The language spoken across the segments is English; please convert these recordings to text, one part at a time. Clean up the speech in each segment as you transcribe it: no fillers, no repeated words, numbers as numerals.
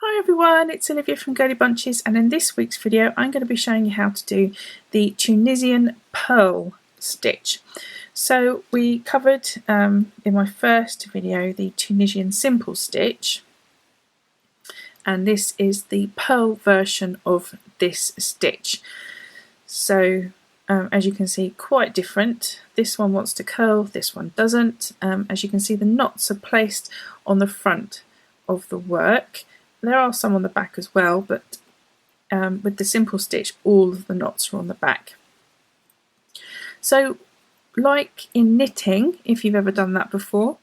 Hi everyone, it's Olivia from Girlybunches, and in this week's video I'm going to be showing you how to do the Tunisian Purl Stitch. So we covered in my first video the Tunisian Simple Stitch, and this is the purl version of this stitch. So as you can see, quite different. This one wants to curl, this one doesn't. As you can see, the knots are placed on the front of the work. There are some on the back as well, but with the simple stitch, all of the knots are on the back. So, like in knitting, if you've ever done that before,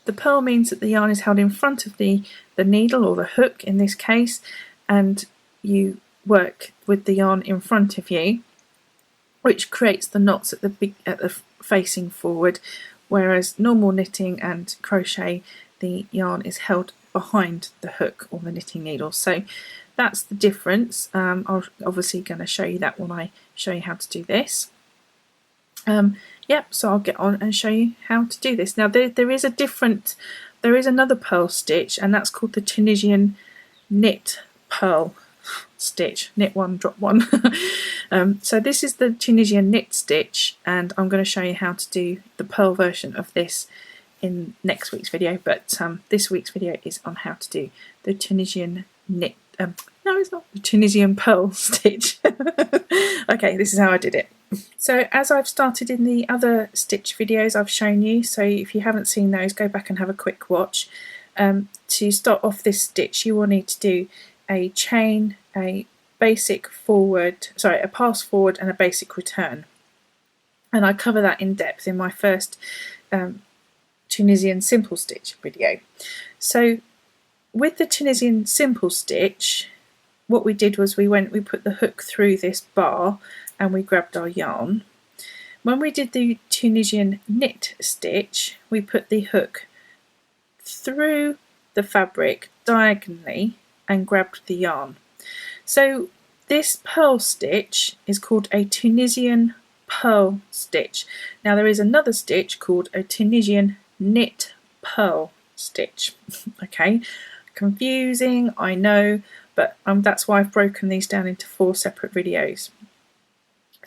the purl means that the yarn is held in front of the needle, or the hook in this case, and you work with the yarn in front of you, which creates the knots at the facing forward, whereas normal knitting and crochet, the yarn is held behind the hook or the knitting needle. So that's the difference. I'm obviously going to show you that when I show you how to do this. So I'll get on and show you how to do this. Now there is another purl stitch, and that's called the Tunisian knit purl stitch. Knit one, drop one. So this is the Tunisian knit stitch, and I'm going to show you how to do the purl version of this in next week's video, but this week's video is on how to do the Tunisian knit, no it's not, the Tunisian purl stitch. Okay, this is how I did it. So as I've started in the other stitch videos I've shown you, so if you haven't seen those, go back and have a quick watch. To start off this stitch, you will need to do a chain, a basic forward, sorry, a pass forward and a basic return, and I cover that in depth in my first Tunisian simple stitch video. So with the Tunisian simple stitch, what we did was we put the hook through this bar and we grabbed our yarn. When we did the Tunisian knit stitch, we put the hook through the fabric diagonally and grabbed the yarn. So this purl stitch is called a Tunisian purl stitch. Now there is another stitch called a Tunisian knit purl stitch. Okay, confusing, I know, but that's why I've broken these down into 4 separate videos.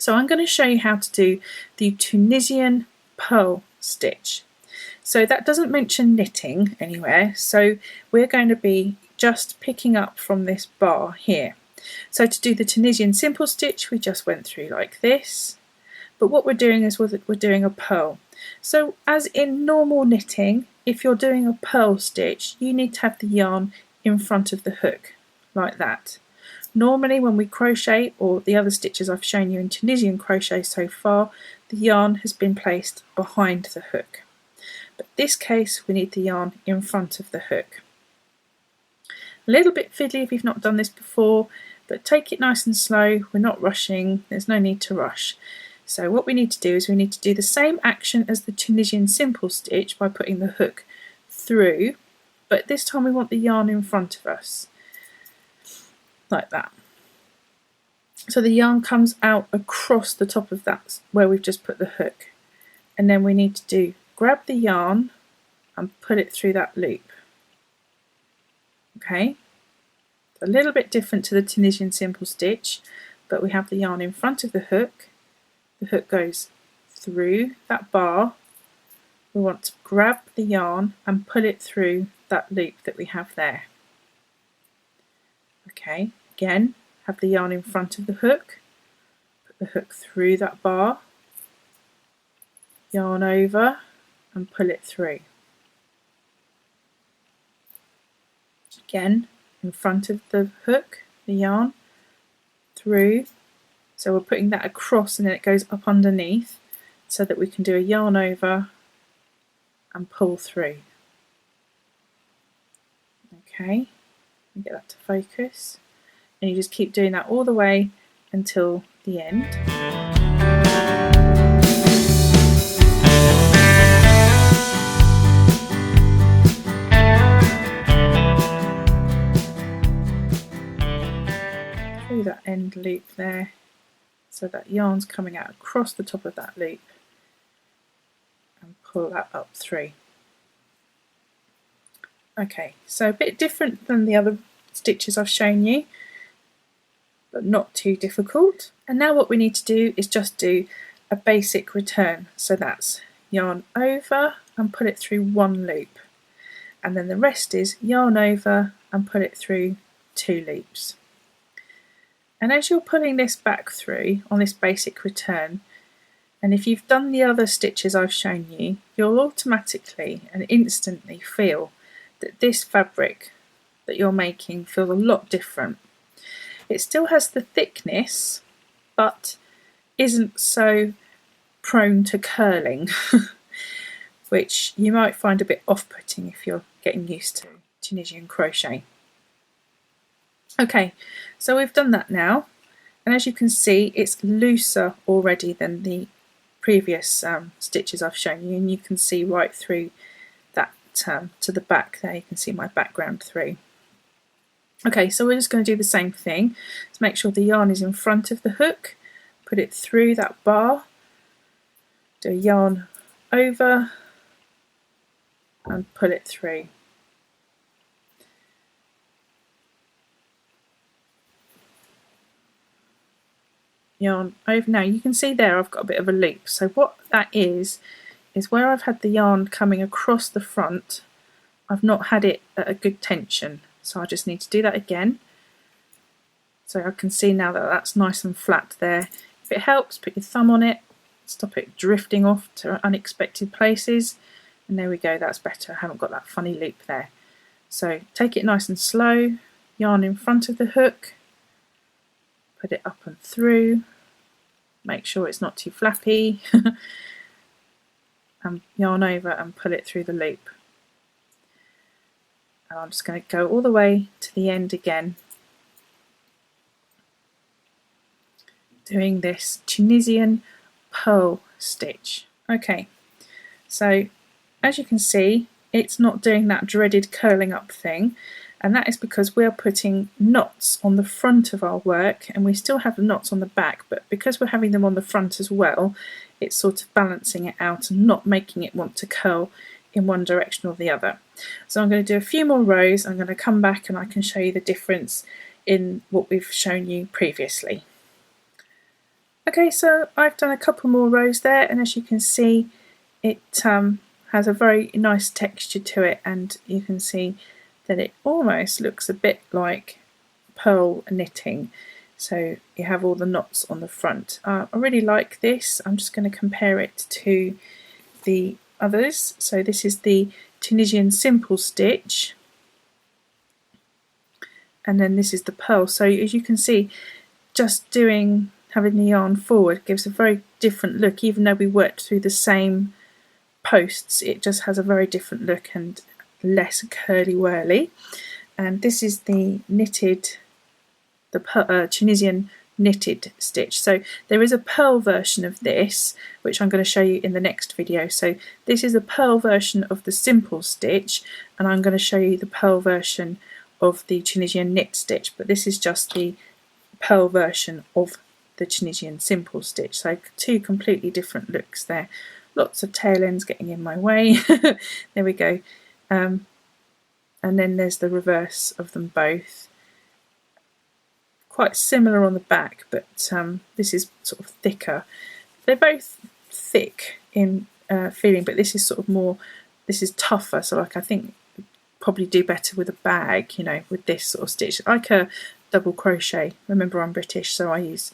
So I'm going to show you how to do the Tunisian purl stitch. So that doesn't mention knitting anywhere, so we're going to be just picking up from this bar here. So to do the Tunisian simple stitch, we just went through like this, but what we're doing is we're doing a purl. So as in normal knitting, if you're doing a purl stitch, you need to have the yarn in front of the hook, like that. Normally when we crochet, or the other stitches I've shown you in Tunisian crochet so far, the yarn has been placed behind the hook. But this case, we need the yarn in front of the hook. A little bit fiddly if you've not done this before, but take it nice and slow. We're not rushing, there's no need to rush. So what we need to do is we need to do the same action as the Tunisian simple stitch by putting the hook through, but this time we want the yarn in front of us, like that. So the yarn comes out across the top of that where we've just put the hook, and then we need to grab the yarn and put it through that loop. Okay, a little bit different to the Tunisian simple stitch, but we have the yarn in front of the hook. The hook goes through that bar. We want to grab the yarn and pull it through that loop that we have there. Okay, again, have the yarn in front of the hook, put the hook through that bar, yarn over and pull it through. Again, in front of the hook, the yarn through. So we're putting that across and then it goes up underneath so that we can do a yarn over and pull through. Okay, get that to focus. And you just keep doing that all the way until the end. Through that end loop there. So that yarn's coming out across the top of that loop, and pull that up through. Okay, so a bit different than the other stitches I've shown you, but not too difficult. And now what we need to do is just do a basic return. So that's yarn over and put it through one loop, and then the rest is yarn over and put it through 2 loops. And as you're pulling this back through on this basic return, and if you've done the other stitches I've shown you, you'll automatically and instantly feel that this fabric that you're making feels a lot different. It still has the thickness, but isn't so prone to curling, which you might find a bit off-putting if you're getting used to Tunisian crochet. Okay, so we've done that now, and as you can see it's looser already than the previous stitches I've shown you, and you can see right through that to the back there. You can see my background through. Okay, so we're just going to do the same thing. Let's make sure the yarn is in front of the hook, put it through that bar, do a yarn over and pull it through. Yarn over. Now you can see there I've got a bit of a loop, so what that is where I've had the yarn coming across the front, I've not had it at a good tension, so I just need to do that again. So I can see now that that's nice and flat there. If it helps, put your thumb on it, stop it drifting off to unexpected places, and there we go, that's better. I haven't got that funny loop there. So take it nice and slow, yarn in front of the hook, put it up and through, make sure it's not too flappy, and yarn over and pull it through the loop. And I'm just going to go all the way to the end again, doing this Tunisian purl stitch. Okay, so as you can see it's not doing that dreaded curling up thing, and that is because we're putting knots on the front of our work, and we still have the knots on the back, but because we're having them on the front as well, it's sort of balancing it out and not making it want to curl in one direction or the other. So I'm going to do a few more rows. I'm going to come back and I can show you the difference in what we've shown you previously. Okay, so I've done a couple more rows there, and as you can see it has a very nice texture to it, and you can see that it almost looks a bit like purl knitting. So you have all the knots on the front. I really like this. I'm just going to compare it to the others. So this is the Tunisian simple stitch, and then this is the purl. So as you can see, just having the yarn forward gives a very different look. Even though we worked through the same posts, it just has a very different look and less curly whirly. And this is the Tunisian knitted stitch. So there is a purl version of this, which I'm going to show you in the next video. So this is a purl version of the simple stitch, and I'm going to show you the purl version of the Tunisian knit stitch, but this is just the purl version of the Tunisian simple stitch. So 2 completely different looks there. Lots of tail ends getting in my way. There we go. And then there's the reverse of them both. Quite similar on the back, but this is sort of thicker. They're both thick in feeling, but this is sort of more, this is tougher. So like I think probably do better with a bag, you know, with this sort of stitch, like a double crochet. Remember I'm British, so I use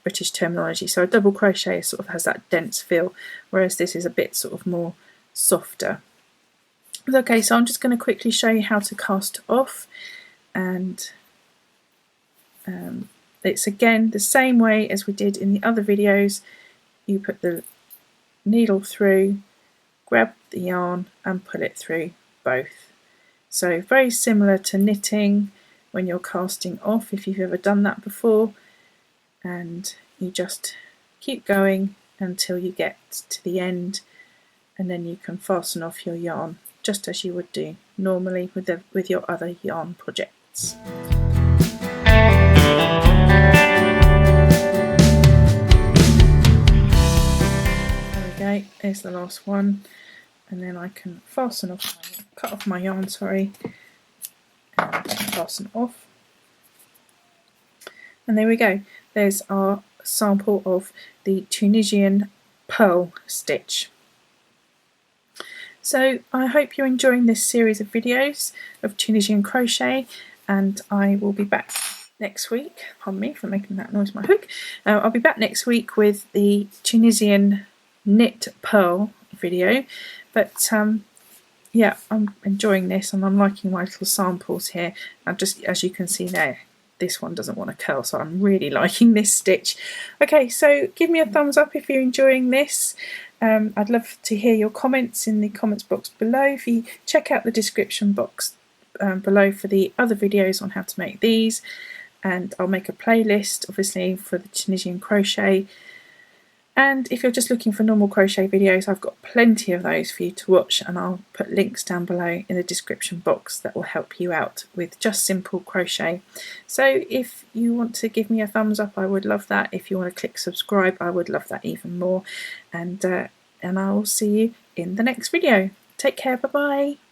British terminology. So a double crochet sort of has that dense feel, whereas this is a bit sort of more softer. Okay, so I'm just going to quickly show you how to cast off, and it's again the same way as we did in the other videos. You put the needle through, grab the yarn and pull it through both. So very similar to knitting when you're casting off, if you've ever done that before, and you just keep going until you get to the end, and then you can fasten off your yarn just as you would do normally with your other yarn projects. There we go, there's the last one, and then I can fasten off, cut off my yarn, sorry, and fasten off. And there we go, there's our sample of the Tunisian Purl Stitch. So I hope you're enjoying this series of videos of Tunisian crochet, and I will be back next week. Pardon me for making that noise, my hook. I'll be back next week with the Tunisian knit purl video, but yeah, I'm enjoying this and I'm liking my little samples here. And just as you can see there, this one doesn't want to curl, so I'm really liking this stitch. Okay, so give me a thumbs up if you're enjoying this. I'd love to hear your comments in the comments box below. If you check out the description box below for the other videos on how to make these, and I'll make a playlist obviously for the Tunisian crochet. And if you're just looking for normal crochet videos, I've got plenty of those for you to watch, and I'll put links down below in the description box that will help you out with just simple crochet. So if you want to give me a thumbs up, I would love that. If you want to click subscribe, I would love that even more. And I'll see you in the next video. Take care, bye bye.